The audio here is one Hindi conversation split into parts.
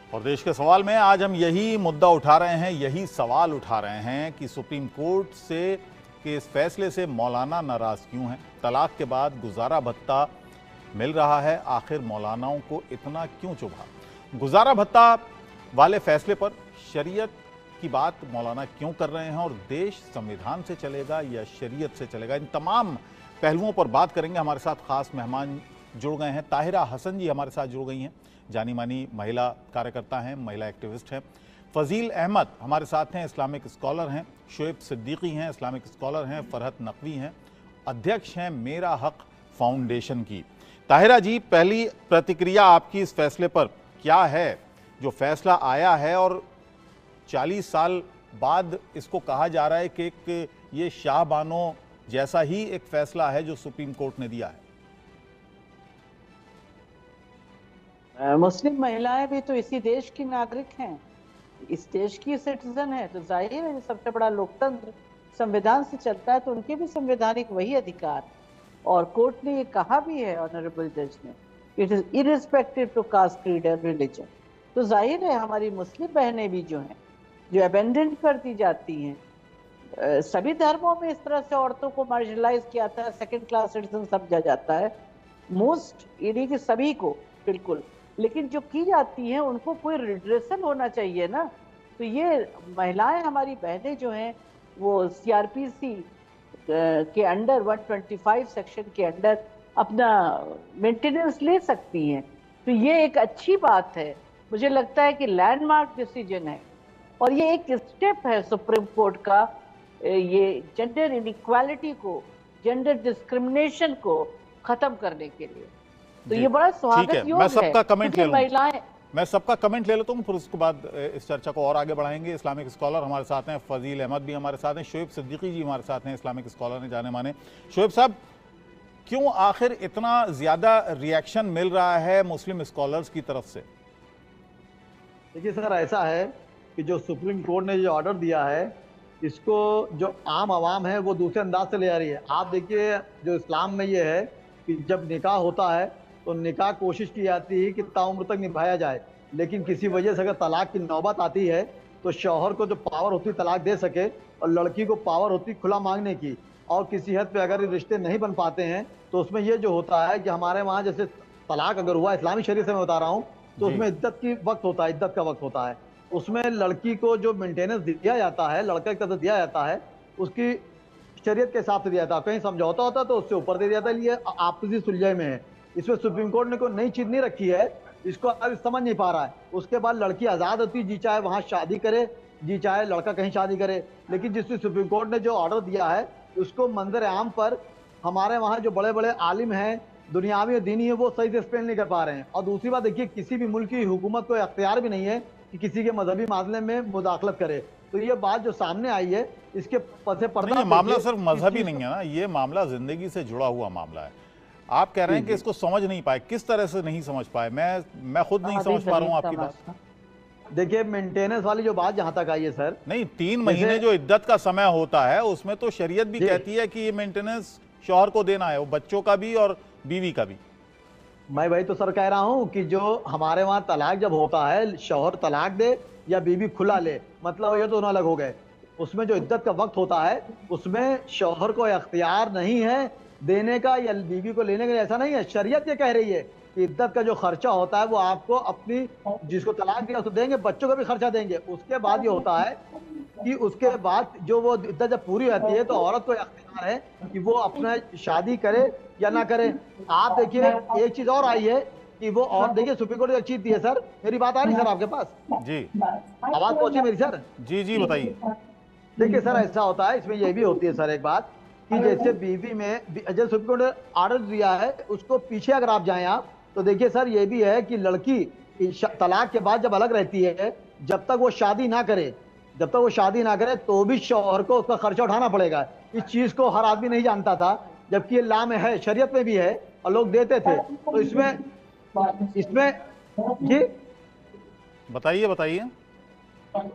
और देश के सवाल में आज हम यही मुद्दा उठा रहे हैं, यही सवाल उठा रहे हैं कि सुप्रीम कोर्ट से के इस फैसले से मौलाना नाराज क्यों हैं। तलाक के बाद गुजारा भत्ता मिल रहा है, आखिर मौलानाओं को इतना क्यों चुभा। गुजारा भत्ता वाले फैसले पर शरीयत की बात मौलाना क्यों कर रहे हैं और देश संविधान से चलेगा या शरीयत से चलेगा, इन तमाम पहलुओं पर बात करेंगे। हमारे साथ खास मेहमान जुड़ गए हैं। ताहिरा हसन जी हमारे साथ जुड़ गई हैं, जानी मानी महिला कार्यकर्ता हैं, महिला एक्टिविस्ट हैं। फजील अहमद हमारे साथ हैं, इस्लामिक स्कॉलर हैं। शुएब सिद्दीकी हैं, इस्लामिक स्कॉलर हैं। फरहत नकवी हैं, अध्यक्ष हैं मेरा हक फाउंडेशन की। ताहिरा जी, पहली प्रतिक्रिया आपकी इस फैसले पर क्या है, जो फैसला आया है और 40 साल बाद इसको कहा जा रहा है कि एक ये शाहबानो जैसा ही एक फैसला है जो सुप्रीम कोर्ट ने दिया है। मुस्लिम महिलाएं भी तो इसी देश की नागरिक हैं, इस देश की सिटीजन है, तो जाहिर है सबसे बड़ा लोकतंत्र संविधान से चलता है, तो उनके भी संवैधानिक वही अधिकार। और कोर्ट ने ये कहा भी है, ऑनरेबल जज ने, it is irrespective to caste, creed और रिलीजन। तो जाहिर है हमारी मुस्लिम बहनें भी जो हैं, जो अबेंडन कर दी जाती हैं, सभी धर्मों में इस तरह से औरतों को मार्जिनलाइज किया था, सेकंड क्लास सिटीजन समझा जाता है, मोस्ट यानी कि सभी को बिल्कुल। लेकिन जो की जाती हैं उनको कोई रिड्रेसल होना चाहिए ना। तो ये महिलाएं, हमारी बहनें जो हैं, वो सीआरपीसी के अंडर 125 सेक्शन के अंडर अपना मेंटेनेंस ले सकती हैं। तो ये एक अच्छी बात है, मुझे लगता है कि लैंडमार्क डिसीजन है और ये एक स्टेप है सुप्रीम कोर्ट का, ये जेंडर इनइक्वालिटी को, जेंडर डिस्क्रिमिनेशन को खत्म करने के लिए। तो ये बड़ा स्वागत योग्य है। मैं सबका कमेंट ले लेता हूँ, फिर उसके बाद इस चर्चा को और आगे बढ़ाएंगे। इस्लामिक स्कॉलर हमारे साथ हैं, फजील अहमद भी हमारे साथ हैं, शुएब सिद्दीकी जी हमारे साथ हैं, इस्लामिक स्कॉलर हैं जाने माने। शुएब साहब, क्यों आखिर इतना ज्यादा रिएक्शन मिल रहा है मुस्लिम स्कॉलर्स की तरफ से? देखिए सर, ऐसा है कि जो सुप्रीम कोर्ट ने जो ऑर्डर दिया है, इसको जो आम आवाम है वो दूसरे अंदाज से ले आ रही है। आप देखिए, जो इस्लाम में ये है कि जब निकाह होता है तो निकाह कोशिश की जाती है कि ताउम्र तक निभाया जाए, लेकिन किसी वजह से अगर तलाक की नौबत आती है तो शौहर को जो पावर होती है तलाक दे सके, और लड़की को पावर होती है खुला मांगने की। और किसी हद पे अगर रिश्ते नहीं बन पाते हैं तो उसमें ये जो होता है कि हमारे वहाँ जैसे तलाक अगर हुआ, इस्लामी शरीयत से मैं बता रहा हूँ, तो उसमें इद्दत की वक्त होता है, इद्दत का वक्त होता है। उसमें लड़की को जो मेंटेनेंस दिया जाता है, लड़का की तरफ दिया जाता है, उसकी शरीयत के हिसाब से दिया जाता है। कहीं समझौता होता है तो उससे ऊपर दे दिया जाता है, ये आपसी सुलझे में है। इसमें सुप्रीम कोर्ट ने कोई नई चीज नहीं रखी है, इसको अब समझ नहीं पा रहा है। उसके बाद लड़की आजाद होती, जी चाहे वहां शादी करे, जी चाहे लड़का कहीं शादी करे। लेकिन जिससे सुप्रीम कोर्ट ने जो ऑर्डर दिया है, उसको मंजर आम पर हमारे वहाँ जो बड़े बड़े आलिम हैं, दुनियावी और दीनी है, वो सही से एक्सप्लेन नहीं कर पा रहे हैं। और दूसरी बात देखिए, किसी भी मुल्क की हुकूमत को अख्तियार भी नहीं है कि किसी के मजहबी मामले में मुदाखलत करे। तो ये बात जो सामने आई है, इसके पसे पर्दा मामला सिर्फ मजहबी नहीं है ना, ये मामला जिंदगी से जुड़ा हुआ मामला है। आप कह रहे हैं कि इसको समझ नहीं पाए, किस तरह से नहीं समझ पाए? मैं खुद नहीं समझ पा रहा हूँ आपकी बात। देखिए, मेंटेनेंस वाली जो बात जहां तक आई है सर, 3 महीने जो इद्दत का समय होता है, उसमें तो शरीयत भी कहती है कि ये मेंटेनेंस शौहर को देना है, वो बच्चों का भी और बीवी का भी। मैं वही तो सर कह रहा हूँ कि जो हमारे वहाँ तलाक जब होता है, शौहर तलाक दे या बीवी खुला ले, मतलब ये दोनों अलग हो गए। उसमें जो इद्दत का वक्त होता है, उसमें शौहर को इख्तियार नहीं है देने का या बीवी को लेने का, ऐसा नहीं है। शरीयत ये कह रही है कि इद्दत का जो खर्चा होता है वो आपको अपनी, जिसको तलाक दिया उसको देंगे, बच्चों का भी खर्चा देंगे। उसके बाद ये होता है कि उसके बाद जो वो इद्दत जब पूरी होती है तो औरत को इख्तियार है कि वो अपना शादी करे या ना करे। आप देखिए, एक चीज और आई है कि वो, और देखिए सुप्रीम कोर्ट ने एक चीज दी है सर। मेरी बात आ रही सर आपके पास? जी, आवाज पहुंची मेरी सर? जी बताइए। देखिए सर, ऐसा होता है, इसमें ये भी होती है सर एक बात कि जैसे बीवी में जैसे सुप्रीम कोर्ट ने ऑर्डर दिया है, उसको पीछे अगर आप जाएं आप, तो देखिए सर, ये भी है कि लड़की तलाक के बाद जब अलग रहती है, जब तक वो शादी ना करे, तो भी शौहर को उसका खर्चा उठाना पड़ेगा। इस चीज को हर आदमी नहीं जानता था, जबकि ये ला में है, शरीयत में भी है और लोग देते थे। तो इसमें जी बताइए।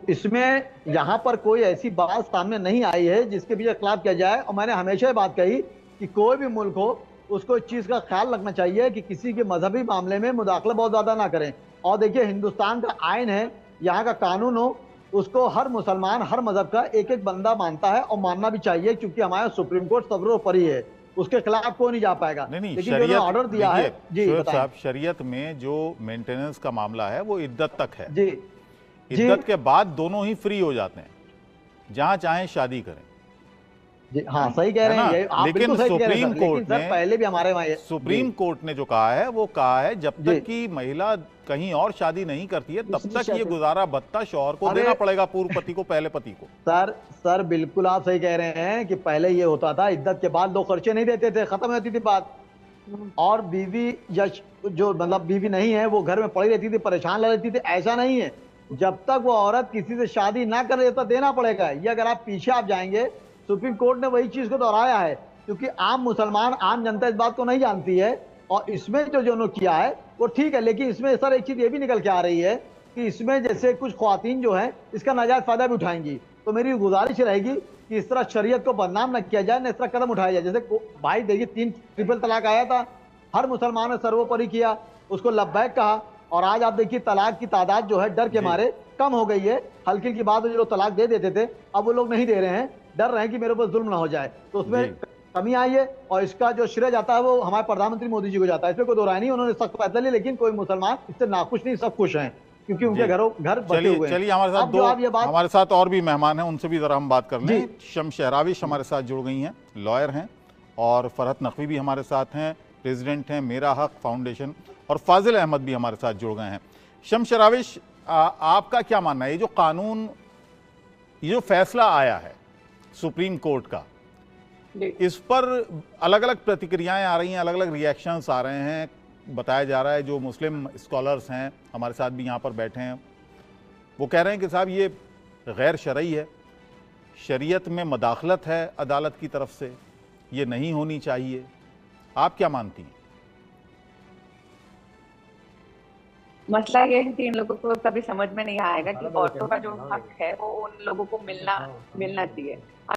इसमें यहाँ पर कोई ऐसी बात सामने नहीं आई है जिसके पीछे खिलाफ किया जाए। और मैंने हमेशा ये बात कही कि कोई भी मुल्क हो, उसको इस चीज का ख्याल रखना चाहिए कि किसी के मजहबी मामले में मुदाखला बहुत ज्यादा ना करें। और देखिए हिंदुस्तान का आइन है, यहाँ का कानून हो, उसको हर मुसलमान हर मजहब का एक एक बंदा मानता है और मानना भी चाहिए, क्योंकि हमारा सुप्रीम कोर्ट सर्वोपरि है, उसके खिलाफ कोई नहीं जा पाएगा। नहीं, लेकिन जो ऑर्डर दिया है, जी शोएब बताएं। साहब, शरीयत में जो मेंटेनेंस का मामला है वो इद्दत तक है। जी इद्दत के बाद दोनों ही फ्री हो जाते हैं, जहां चाहें शादी करें। जी हाँ, सही कह रहे हैं, ये आप लेकिन बिल्कुल सही कह रहे हैं सुप्रीम सर। कोर्ट लेकिन सर ने पहले भी हमारे वहाँ सुप्रीम कोर्ट ने जो कहा है वो कहा है जब जी। तक कि महिला कहीं और शादी नहीं करती है तब दूसरी तक ये शादी। गुजारा भत्ता शौहर को अरे देना पड़ेगा, पूर्व पति को, पहले पति को। सर बिल्कुल आप सही कह रहे हैं कि पहले ये होता था, इद्दत के बाद 2 खर्चे नहीं देते थे, खत्म होती थी बात। और बीवी या जो मतलब बीवी नहीं है वो घर में पड़ी रहती थी, परेशान लग रहती थी, ऐसा नहीं है। जब तक वो औरत किसी से शादी ना कर रही तो देना पड़ेगा। ये अगर आप पीछे आप जाएंगे, सुप्रीम कोर्ट ने वही चीज को दोहराया है, क्योंकि आम मुसलमान आम जनता इस बात को नहीं जानती है। और इसमें जो जो किया है वो ठीक है, लेकिन इसमें सर एक चीज ये भी निकल के आ रही है कि इसमें जैसे कुछ ख्वातीन जो है इसका नाजायज फायदा भी उठाएंगी। तो मेरी गुजारिश रहेगी कि इस तरह शरीयत को बदनाम न किया जाए, न इस तरह कदम उठाया जाए। जैसे भाई देखिए 3 ट्रिपल तलाक आया था, हर मुसलमान ने सर्वोपरि किया, उसको लब्बैक कहा, और आज आप देखिए तलाक की तादाद जो है डर के मारे कम हो गई है। हल्की की बात जो लोग तलाक दे देते थे अब वो लोग नहीं दे रहे हैं, डर रहे हैं कि मेरे ऊपर जुल्म ना हो जाए, तो उसमें कमी आई है। और इसका जो श्रेय जाता है वो हमारे प्रधानमंत्री मोदी जी को जाता है, इसमें कोई दो राय नहीं, उन्होंने सख्त फैसला लिया। लेकिन कोई मुसलमान इससे नाखुश नहीं, सब खुश हैं, क्योंकि उनके घर बचे हुए हैं। चलिए हमारे साथ और भी मेहमान हैं, उनसे भी जरा हम बात कर लें। शम्स शहराविश हमारे साथ जुड़ गई हैं, लॉयर हैं, और फरहत नकवी भी हमारे साथ हैं, प्रेसिडेंट हैं मेरा हक फाउंडेशन, और फाजिल अहमद भी हमारे साथ जुड़ गए हैं। शम्स शहराविश, आपका क्या मानना है, ये जो कानून, ये जो फैसला आया है सुप्रीम कोर्ट का, इस पर अलग अलग प्रतिक्रियाएं आ रही हैं, अलग अलग रिएक्शंस आ रहे हैं। बताया जा रहा है जो मुस्लिम स्कॉलर्स हैं हमारे साथ भी यहाँ पर बैठे हैं, वो कह रहे हैं कि साहब ये गैर शरई है, शरीयत में मदाखलत है अदालत की तरफ से, ये नहीं होनी चाहिए। आप क्या मानती हैं? मसला ये है कि इन लोगों को कभी समझ में नहीं आएगा कि औरतों का जो हक है वो उन लोगों को मिलना चाहिए।